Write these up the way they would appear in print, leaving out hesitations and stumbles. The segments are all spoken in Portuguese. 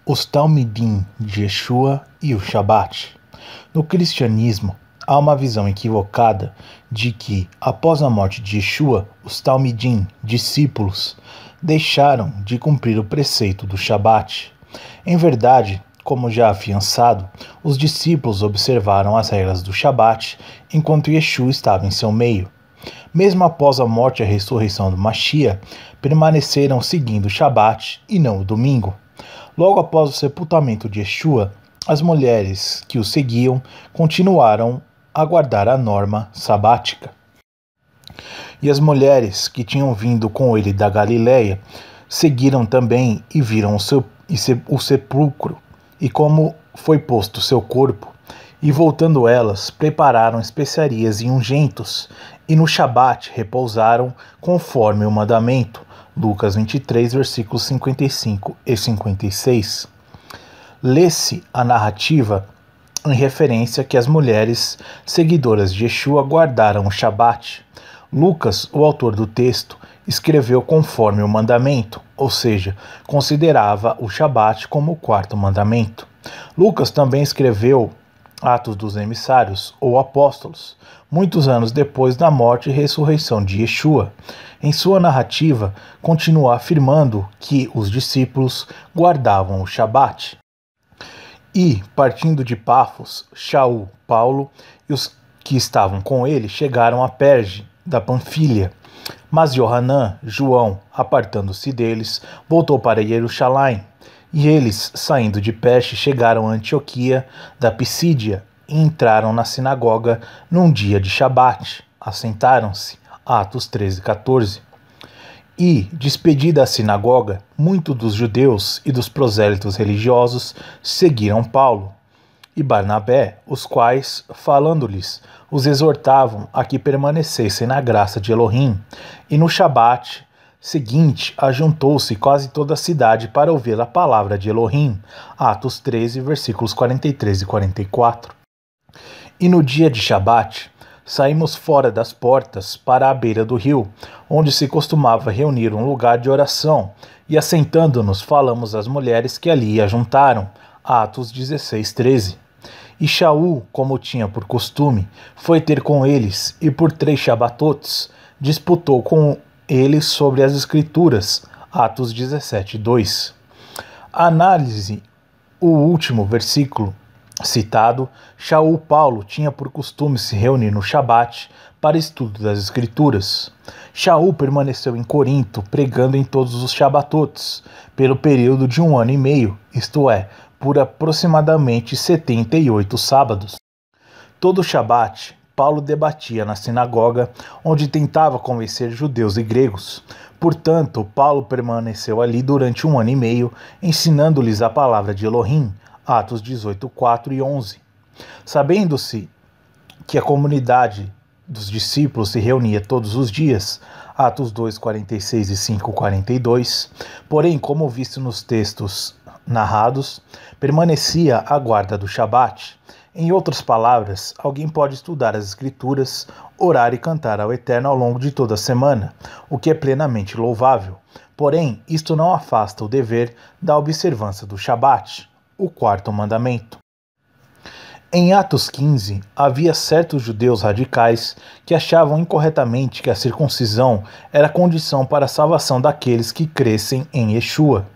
Os Talmidim de Yeshua e o Shabat. No cristianismo, há uma visão equivocada de que, após a morte de Yeshua, os Talmidim, discípulos, deixaram de cumprir o preceito do Shabat. Em verdade, como já afiançado, os discípulos observaram as regras do Shabat enquanto Yeshua estava em seu meio. Mesmo após a morte e a ressurreição do Mashiach, permaneceram seguindo o Shabat e não o domingo. Logo após o sepultamento de Yeshua, as mulheres que o seguiam continuaram a guardar a norma sabática. E as mulheres que tinham vindo com ele da Galileia seguiram também e viram o sepulcro e como foi posto seu corpo. E voltando elas, prepararam especiarias e ungentos, e no Shabat repousaram conforme o mandamento. Lucas 23, versículos 55 e 56. Lê-se a narrativa em referência que as mulheres seguidoras de Yeshua guardaram o Shabat. Lucas, o autor do texto, escreveu conforme o mandamento, ou seja, considerava o Shabat como o quarto mandamento. Lucas também escreveu Atos dos Emissários, ou Apóstolos, muitos anos depois da morte e ressurreição de Yeshua. Em sua narrativa, continua afirmando que os discípulos guardavam o Shabat. E, partindo de Pafos, Shaul, Paulo e os que estavam com ele chegaram a Perge, da Panfilha. Mas Yohanan, João, apartando-se deles, voltou para Jerusalém. E eles, saindo de Perge, chegaram a Antioquia da Pisídia e entraram na sinagoga num dia de Shabat. Assentaram-se. Atos 13:14. E, despedida a sinagoga, muitos dos judeus e dos prosélitos religiosos seguiram Paulo e Barnabé, os quais, falando-lhes, os exortavam a que permanecessem na graça de Elohim. E no Shabat seguinte, ajuntou-se quase toda a cidade para ouvir a palavra de Elohim. Atos 13, versículos 43 e 44. E no dia de Shabat, saímos fora das portas para a beira do rio, onde se costumava reunir um lugar de oração, e assentando-nos falamos às mulheres que ali ajuntaram. Atos 16, 13. E Shaul, como tinha por costume, foi ter com eles, e por 3 Shabatotes disputou com eles sobre as Escrituras. Atos 17, 2. Análise o último versículo citado. Shaul Paulo tinha por costume se reunir no Shabat para estudo das Escrituras. Shaul permaneceu em Corinto, pregando em todos os Shabatotes, pelo período de 1 ano e meio, isto é, por aproximadamente 78 sábados. Todo Shabat, Paulo debatia na sinagoga, onde tentava convencer judeus e gregos. Portanto, Paulo permaneceu ali durante 1 ano e meio, ensinando-lhes a palavra de Elohim. Atos 18, 4 e 11. Sabendo-se que a comunidade dos discípulos se reunia todos os dias, Atos 2, 46 e 5, 42, porém, como visto nos textos narrados, permanecia a guarda do Shabat. Em outras palavras, alguém pode estudar as Escrituras, orar e cantar ao Eterno ao longo de toda a semana, o que é plenamente louvável. Porém, isto não afasta o dever da observância do Shabat, o quarto mandamento. Em Atos 15, havia certos judeus radicais que achavam incorretamente que a circuncisão era condição para a salvação daqueles que crescem em Yeshua.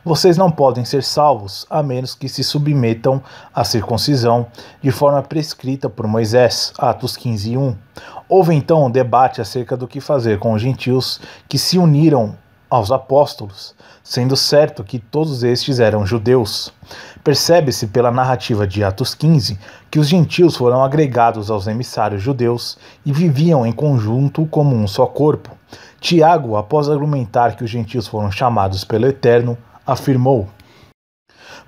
Vocês não podem ser salvos a menos que se submetam à circuncisão de forma prescrita por Moisés. Atos 15, 1. Houve então um debate acerca do que fazer com os gentios que se uniram aos apóstolos, sendo certo que todos estes eram judeus. Percebe-se pela narrativa de Atos 15 que os gentios foram agregados aos emissários judeus e viviam em conjunto como um só corpo. Tiago, após argumentar que os gentios foram chamados pelo Eterno, afirmou: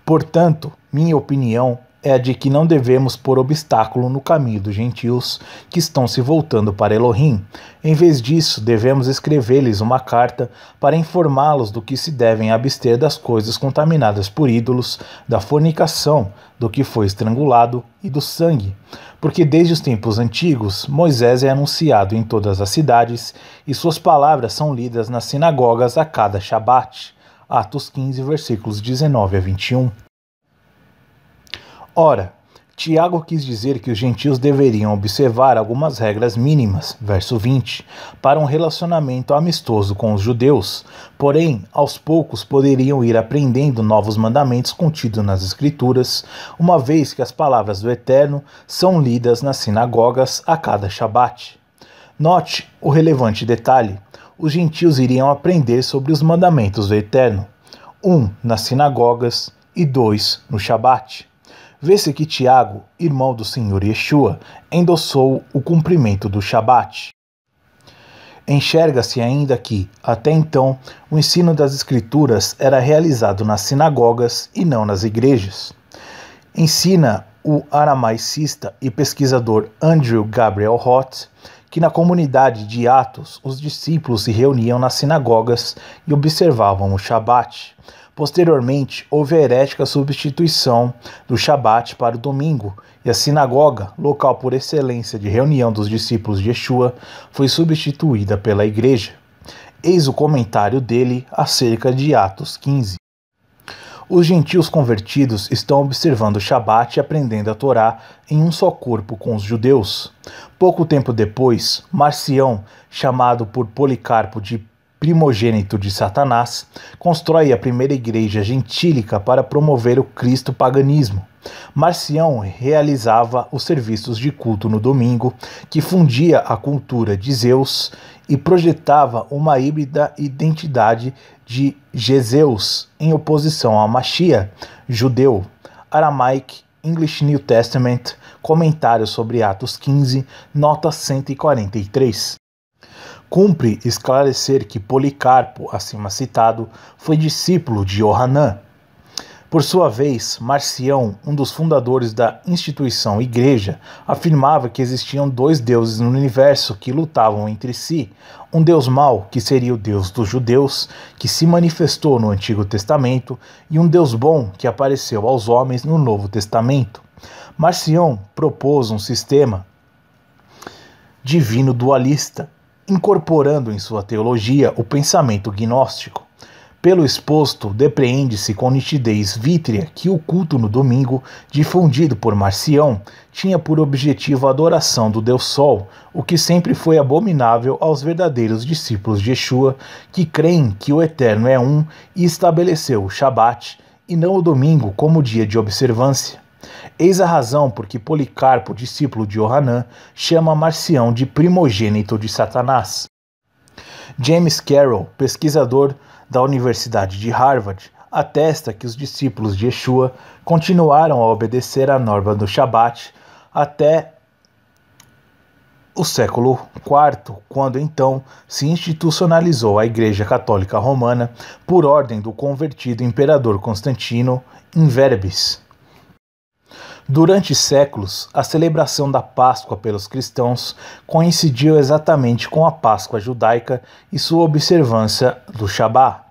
portanto, minha opinião é a de que não devemos pôr obstáculo no caminho dos gentios que estão se voltando para Elohim. Em vez disso, devemos escrever-lhes uma carta para informá-los do que se devem abster das coisas contaminadas por ídolos, da fornicação, do que foi estrangulado e do sangue. Porque desde os tempos antigos, Moisés é anunciado em todas as cidades e suas palavras são lidas nas sinagogas a cada Shabat. Atos 15, versículos 19 a 21. Ora, Tiago quis dizer que os gentios deveriam observar algumas regras mínimas, verso 20, para um relacionamento amistoso com os judeus, porém, aos poucos poderiam ir aprendendo novos mandamentos contidos nas Escrituras, uma vez que as palavras do Eterno são lidas nas sinagogas a cada Shabat. Note o relevante detalhe: os gentios iriam aprender sobre os mandamentos do Eterno, 1 nas sinagogas e 2 no Shabat. Vê-se que Tiago, irmão do Senhor Yeshua, endossou o cumprimento do Shabat. Enxerga-se ainda que, até então, o ensino das Escrituras era realizado nas sinagogas e não nas igrejas. Ensina o aramaicista e pesquisador Andrew Gabriel Roth que na comunidade de Atos os discípulos se reuniam nas sinagogas e observavam o Shabat. Posteriormente, houve a herética substituição do Shabat para o domingo, e a sinagoga, local por excelência de reunião dos discípulos de Yeshua, foi substituída pela igreja. Eis o comentário dele acerca de Atos 15. Os gentios convertidos estão observando o Shabat e aprendendo a Torá em um só corpo com os judeus. Pouco tempo depois, Marcião, chamado por Policarpo de primogênito de Satanás, constrói a primeira igreja gentílica para promover o cristo-paganismo. Marcião realizava os serviços de culto no domingo, que fundia a cultura de Zeus e projetava uma híbrida identidade de Gezeus em oposição a Machia, judeu. Aramaic, English New Testament, comentário sobre Atos 15, nota 143. Cumpre esclarecer que Policarpo, acima citado, foi discípulo de Yohanan. Por sua vez, Marcião, um dos fundadores da instituição Igreja, afirmava que existiam dois deuses no universo que lutavam entre si, um deus mau, que seria o deus dos judeus, que se manifestou no Antigo Testamento, e um deus bom, que apareceu aos homens no Novo Testamento. Marcião propôs um sistema divino dualista, incorporando em sua teologia o pensamento gnóstico. Pelo exposto, depreende-se com nitidez vítrea que o culto no domingo, difundido por Marcião, tinha por objetivo a adoração do Deus Sol, o que sempre foi abominável aos verdadeiros discípulos de Yeshua, que creem que o Eterno é um e estabeleceu o Shabat, e não o domingo como dia de observância. Eis a razão por que Policarpo, discípulo de Yohanan, chama Marcião de primogênito de Satanás. James Carroll, pesquisador da Universidade de Harvard, atesta que os discípulos de Yeshua continuaram a obedecer à norma do Shabat até o século IV, quando então se institucionalizou a Igreja Católica Romana por ordem do convertido imperador Constantino in verbis. Durante séculos, a celebração da Páscoa pelos cristãos coincidiu exatamente com a Páscoa judaica e sua observância do Shabat.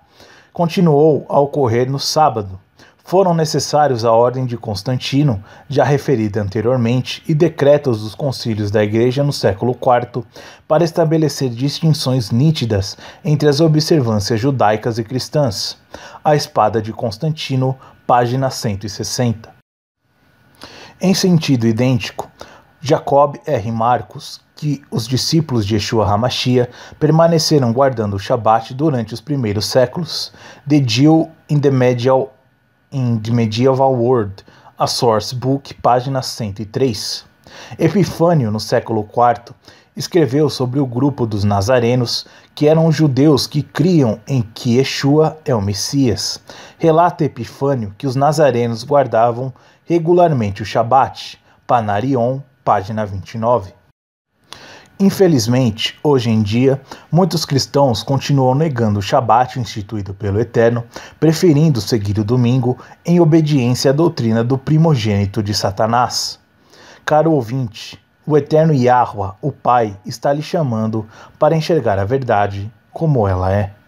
Continuou a ocorrer no sábado. Foram necessários a ordem de Constantino, já referida anteriormente, e decretos dos concílios da Igreja no século IV para estabelecer distinções nítidas entre as observâncias judaicas e cristãs. A Espada de Constantino, página 160. Em sentido idêntico, Jacob R. Marcos, que os discípulos de Yeshua HaMashiach permaneceram guardando o Shabat durante os primeiros séculos. The Jew in the Medieval World, a Source Book, página 103. Epifânio, no século IV, escreveu sobre o grupo dos nazarenos, que eram os judeus que criam em que Yeshua é o Messias. Relata Epifânio que os nazarenos guardavam regularmente o Shabat, Panarion, página 29. Infelizmente, hoje em dia, muitos cristãos continuam negando o Shabat instituído pelo Eterno, preferindo seguir o domingo em obediência à doutrina do primogênito de Satanás. Caro ouvinte, o Eterno Yahuwah, o Pai, está lhe chamando para enxergar a verdade como ela é.